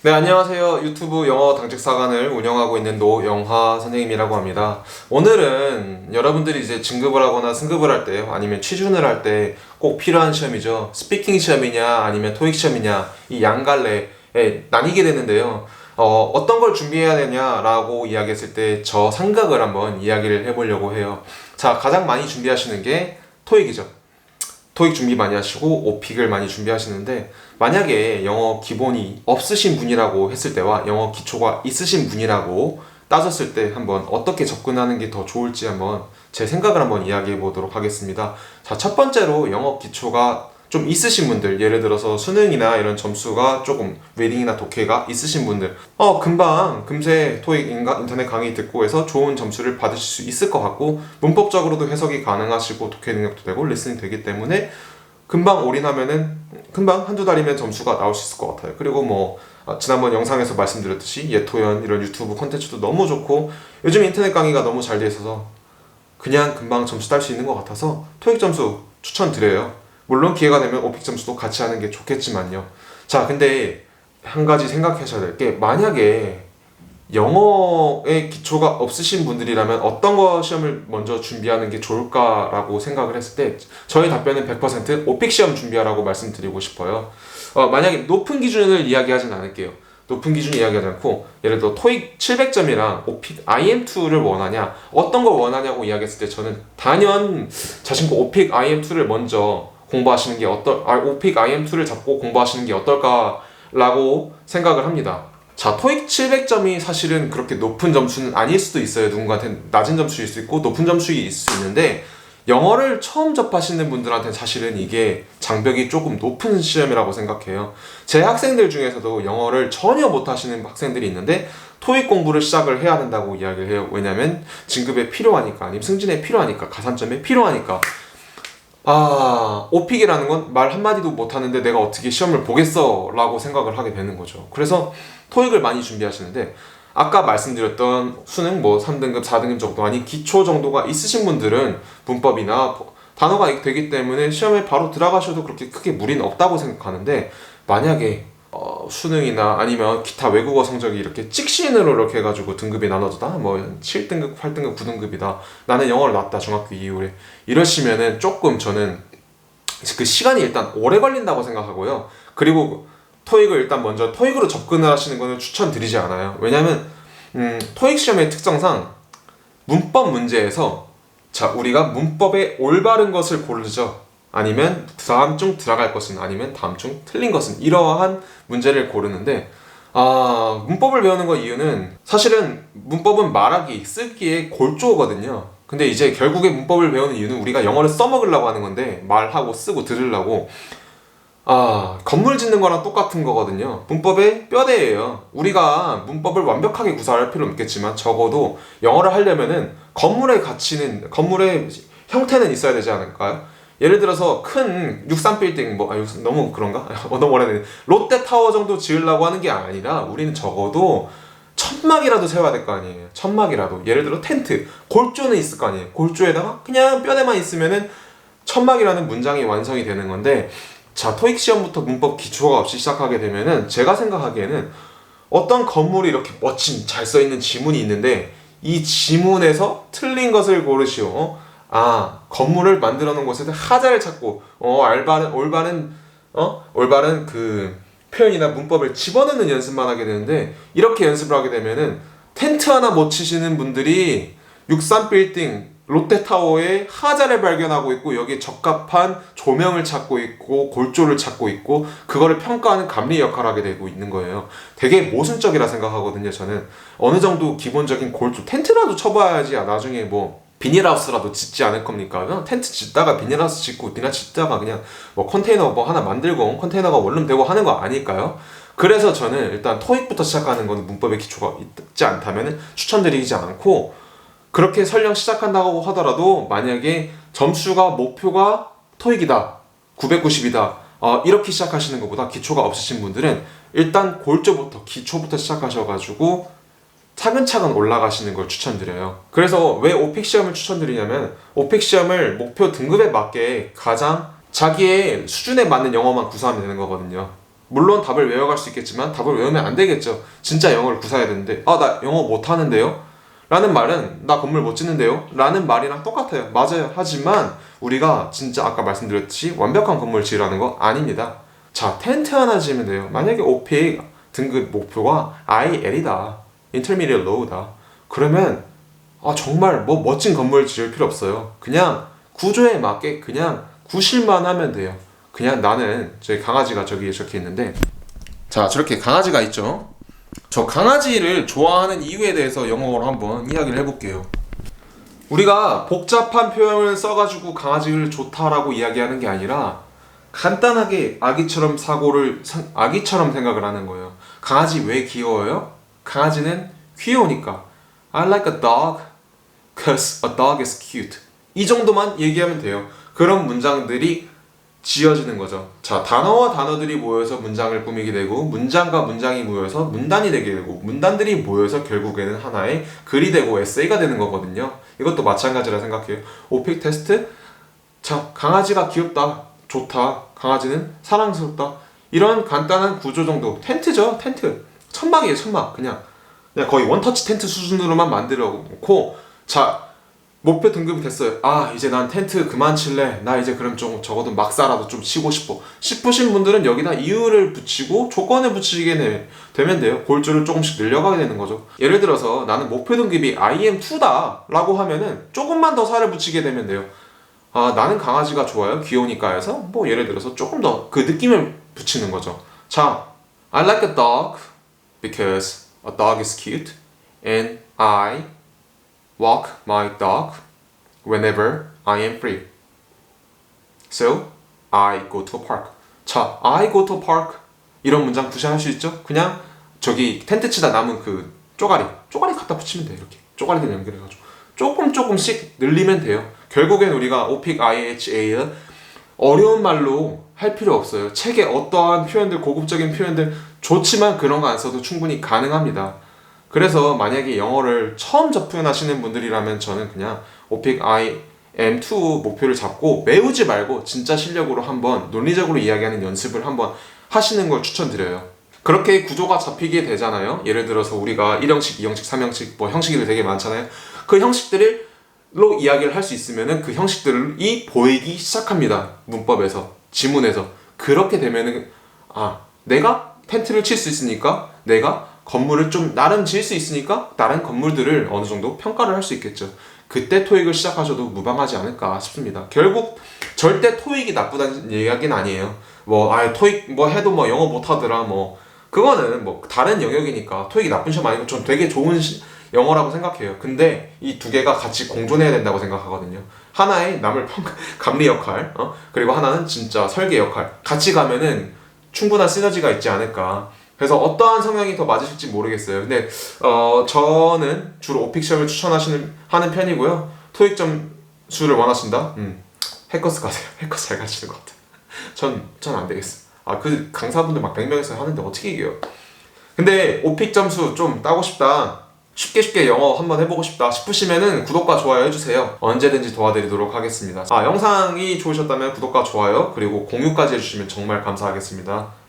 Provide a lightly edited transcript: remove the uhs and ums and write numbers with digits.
네, 안녕하세요. 유튜브 영어 당직사관을 운영하고 있는 노영화 선생님이라고 합니다. 오늘은 여러분들이 이제 진급을 하거나 승급을 할 때, 아니면 취준을 할 때 꼭 필요한 시험이죠. 스피킹 시험이냐, 아니면 토익 시험이냐, 이 양갈래에 나뉘게 되는데요. 어떤 걸 준비해야 되냐라고 이야기했을 때 저 삼각을 한번 이야기를 해보려고 해요. 자, 가장 많이 준비하시는 게 토익이죠. 토익 준비 많이 하시고 오픽을 많이 준비하시는데, 만약에 영어 기본이 없으신 분이라고 했을 때와 영어 기초가 있으신 분이라고 따졌을 때 한번 어떻게 접근하는 게 더 좋을지 한번 제 생각을 한번 이야기해 보도록 하겠습니다. 자, 첫 번째로 영어 기초가 좀 있으신 분들, 예를 들어서 수능이나 이런 점수가 조금 웨딩이나 독해가 있으신 분들, 금방 금세 토익 인터넷 강의 듣고 해서 좋은 점수를 받으실 수 있을 것 같고, 문법적으로도 해석이 가능하시고 독해 능력도 되고 리스닝 되기 때문에 금방 올인하면은 금방 한두 달이면 점수가 나올 수 있을 것 같아요. 그리고 지난번 영상에서 말씀드렸듯이 예토연 이런 유튜브 콘텐츠도 너무 좋고, 요즘 인터넷 강의가 너무 잘 돼 있어서 그냥 금방 점수 딸 수 있는 것 같아서 토익 점수 추천드려요. 물론 기회가 되면 오픽 점수도 같이 하는 게 좋겠지만요. 자, 근데 한 가지 생각하셔야 될 게, 만약에 영어의 기초가 없으신 분들이라면 어떤 거 시험을 먼저 준비하는 게 좋을까라고 생각을 했을 때, 저의 답변은 100% 오픽 시험 준비하라고 말씀드리고 싶어요. 만약에 높은 기준을 이야기하진 않을게요. 높은 기준 이야기하지 않고, 예를 들어 토익 700점이랑 오픽 IM2를 원하냐, 어떤 걸 원하냐고 이야기했을 때 저는 단연 자신과 오픽 IM2를 먼저 공부하시는 게 오픽 IM2를 잡고 공부하시는 게 어떨까라고 생각을 합니다. 자, 토익 700점이 사실은 그렇게 높은 점수는 아닐 수도 있어요. 누군가한테는 낮은 점수일 수 있고 높은 점수일 수 있는데, 영어를 처음 접하시는 분들한테는 사실은 이게 장벽이 조금 높은 시험이라고 생각해요. 제 학생들 중에서도 영어를 전혀 못하시는 학생들이 있는데 토익 공부를 시작을 해야 된다고 이야기를 해요. 왜냐면 진급에 필요하니까, 아니면 승진에 필요하니까, 가산점에 필요하니까. 오픽이라는 건 말 한마디도 못하는데 내가 어떻게 시험을 보겠어 라고 생각을 하게 되는 거죠. 그래서 토익을 많이 준비하시는데, 아까 말씀드렸던 수능 3등급, 4등급 정도 아닌 기초 정도가 있으신 분들은 문법이나 단어가 되기 때문에 시험에 바로 들어가셔도 그렇게 크게 무리는 없다고 생각하는데, 만약에 수능이나 아니면 기타 외국어 성적이 이렇게 찍신으로 이렇게 해가지고 등급이 나눠졌다, 7등급, 8등급, 9등급이다, 나는 영어를 났다 중학교 이후에, 이러시면은 조금 저는 그 시간이 일단 오래 걸린다고 생각하고요. 그리고 토익을 일단 먼저 토익으로 접근을 하시는 거는 추천드리지 않아요. 왜냐면 토익 시험의 특성상 문법 문제에서, 자, 우리가 문법의 올바른 것을 고르죠. 아니면 다음 중 들어갈 것은, 아니면 다음 중 틀린 것은, 이러한 문제를 고르는데, 문법을 배우는 거 이유는 사실은 문법은 말하기, 쓰기에 골조거든요. 근데 이제 결국에 문법을 배우는 이유는 우리가 영어를 써먹으려고 하는 건데, 말하고 쓰고 들으려고. 건물 짓는 거랑 똑같은 거거든요. 문법의 뼈대예요. 우리가 문법을 완벽하게 구사할 필요는 없겠지만 적어도 영어를 하려면은 건물의 가치는, 건물의 형태는 있어야 되지 않을까요? 예를 들어서 큰 63빌딩, 너무 그런가? 너무 오래되네. 롯데타워 정도 지으려고 하는 게 아니라 우리는 적어도 천막이라도 세워야 될 거 아니에요. 천막이라도. 예를 들어 텐트, 골조는 있을 거 아니에요. 골조에다가 그냥 뼈대만 있으면은 천막이라는 문장이 완성이 되는 건데, 자, 토익 시험부터 문법 기초가 없이 시작하게 되면은 제가 생각하기에는 어떤 건물이 이렇게 멋진 잘 써있는 지문이 있는데, 이 지문에서 틀린 것을 고르시오. 건물을 만들어 놓은 곳에서 하자를 찾고 올바른 그 표현이나 문법을 집어넣는 연습만 하게 되는데, 이렇게 연습을 하게 되면은 텐트 하나 못 치시는 분들이 63빌딩 롯데타워에 하자를 발견하고 있고, 여기에 적합한 조명을 찾고 있고 골조를 찾고 있고, 그거를 평가하는 감리 역할을 하게 되고 있는 거예요. 되게 모순적이라 생각하거든요. 저는 어느 정도 기본적인 골조, 텐트라도 쳐봐야지 나중에 비닐하우스라도 짓지 않을 겁니까? 그냥 텐트 짓다가 비닐하우스 짓고, 짓다가 그냥 컨테이너 하나 만들고 컨테이너가 원룸 되고 하는 거 아닐까요? 그래서 저는 일단 토익부터 시작하는 건 문법의 기초가 있지 않다면 추천드리지 않고, 그렇게 설령 시작한다고 하더라도 만약에 점수가 목표가 토익이다, 990이다, 이렇게 시작하시는 것보다 기초가 없으신 분들은 일단 골조부터, 기초부터 시작하셔가지고 차근차근 올라가시는 걸 추천드려요. 그래서 왜 오픽 시험을 추천드리냐면, 오픽 시험을 목표 등급에 맞게 가장 자기의 수준에 맞는 영어만 구사하면 되는 거거든요. 물론 답을 외워갈 수 있겠지만 답을 외우면 안 되겠죠. 진짜 영어를 구사해야 되는데 나 영어 못하는데요? 라는 말은 나 건물 못 짓는데요? 라는 말이랑 똑같아요. 맞아요. 하지만 우리가 진짜 아까 말씀드렸듯이 완벽한 건물 지으라는 거 아닙니다. 자, 텐트 하나 지으면 돼요. 만약에 오픽 등급 목표가 IL이다. Intermediate Low다. 그러면 정말 뭐 멋진 건물 지을 필요 없어요. 그냥 구조에 맞게 그냥 구실만 하면 돼요. 그냥 나는 저희 강아지가 저기에 적혀 있는데, 자, 저렇게 강아지가 있죠. 저 강아지를 좋아하는 이유에 대해서 영어로 한번 이야기를 해볼게요. 우리가 복잡한 표현을 써가지고 강아지를 좋다라고 이야기하는 게 아니라 간단하게 아기처럼 생각을 하는 거예요. 강아지 왜 귀여워요? 강아지는 귀여우니까. I like a dog cause a dog is cute. 이 정도만 얘기하면 돼요. 그런 문장들이 지어지는 거죠. 자, 단어와 단어들이 모여서 문장을 꾸미게 되고, 문장과 문장이 모여서 문단이 되게 되고, 문단들이 모여서 결국에는 하나의 글이 되고 에세이가 되는 거거든요. 이것도 마찬가지라 생각해요. 오픽 테스트. 자, 강아지가 귀엽다, 좋다, 강아지는 사랑스럽다, 이런 간단한 구조 정도. 텐트죠, 텐트. 천막이에요, 천막. 그냥 거의 원터치 텐트 수준으로만 만들어 놓고, 자, 목표 등급이 됐어요. 이제 난 텐트 그만 칠래. 나 이제 그럼 좀 적어도 막사라도 좀 치고 싶어. 싶으신 분들은 여기다 이유를 붙이고 조건을 붙이게 되면 돼요. 골조를 조금씩 늘려가게 되는 거죠. 예를 들어서 나는 목표 등급이 IM2다 라고 하면은 조금만 더 살을 붙이게 되면 돼요. 나는 강아지가 좋아요. 귀여우니까 해서 뭐 예를 들어서 조금 더 그 느낌을 붙이는 거죠. 자, I like a dog because a dog is cute and I walk my dog whenever I am free. So, I go to a park. 자, I go to a park. 이런 문장 구사할 수 있죠? 그냥 저기 텐트 치다 남은 그 쪼가리 갖다 붙이면 돼요. 이렇게 쪼가리들 연결해가지고 조금씩 늘리면 돼요. 결국엔 우리가 오픽 IHA를 어려운 말로 할 필요 없어요. 책에 어떠한 표현들, 고급적인 표현들 좋지만 그런 거 안 써도 충분히 가능합니다. 그래서 만약에 영어를 처음 접근하시는 분들이라면 저는 그냥 오픽 IM2 목표를 잡고 외우지 말고 진짜 실력으로 한번 논리적으로 이야기하는 연습을 한번 하시는 걸 추천드려요. 그렇게 구조가 잡히게 되잖아요. 예를 들어서 우리가 1형식, 2형식, 3형식 뭐 형식이 되게 많잖아요. 그 형식들로 이야기를 할 수 있으면은 그 형식들이 보이기 시작합니다. 문법에서, 지문에서. 그렇게 되면은 내가 텐트를 칠 수 있으니까, 내가 건물을 좀 나름 지을 수 있으니까 다른 건물들을 어느 정도 평가를 할 수 있겠죠. 그때 토익을 시작하셔도 무방하지 않을까 싶습니다. 결국 절대 토익이 나쁘다는 이야기는 아니에요. 토익 해도 영어 못하더라 그거는 다른 영역이니까 토익이 나쁜 시험 아니고 전 되게 좋은 영어라고 생각해요. 근데 이 두 개가 같이 공존해야 된다고 생각하거든요. 하나의 남을 감리 역할, 그리고 하나는 진짜 설계 역할. 같이 가면은 충분한 시너지가 있지 않을까. 그래서 어떠한 성향이 더 맞으실지 모르겠어요. 근데 저는 주로 오픽 시험을 하는 편이고요. 토익 점수를 원하신다? 해커스 가세요. 해커스 잘 가르치는 것 같아요. 전 안 되겠어. 그 강사분들 100명에서 하는데 어떻게 이겨요? 근데 오픽 점수 좀 따고 싶다, 쉽게 영어 한번 해보고 싶다 싶으시면은 구독과 좋아요 해주세요. 언제든지 도와드리도록 하겠습니다. 영상이 좋으셨다면 구독과 좋아요 그리고 공유까지 해주시면 정말 감사하겠습니다.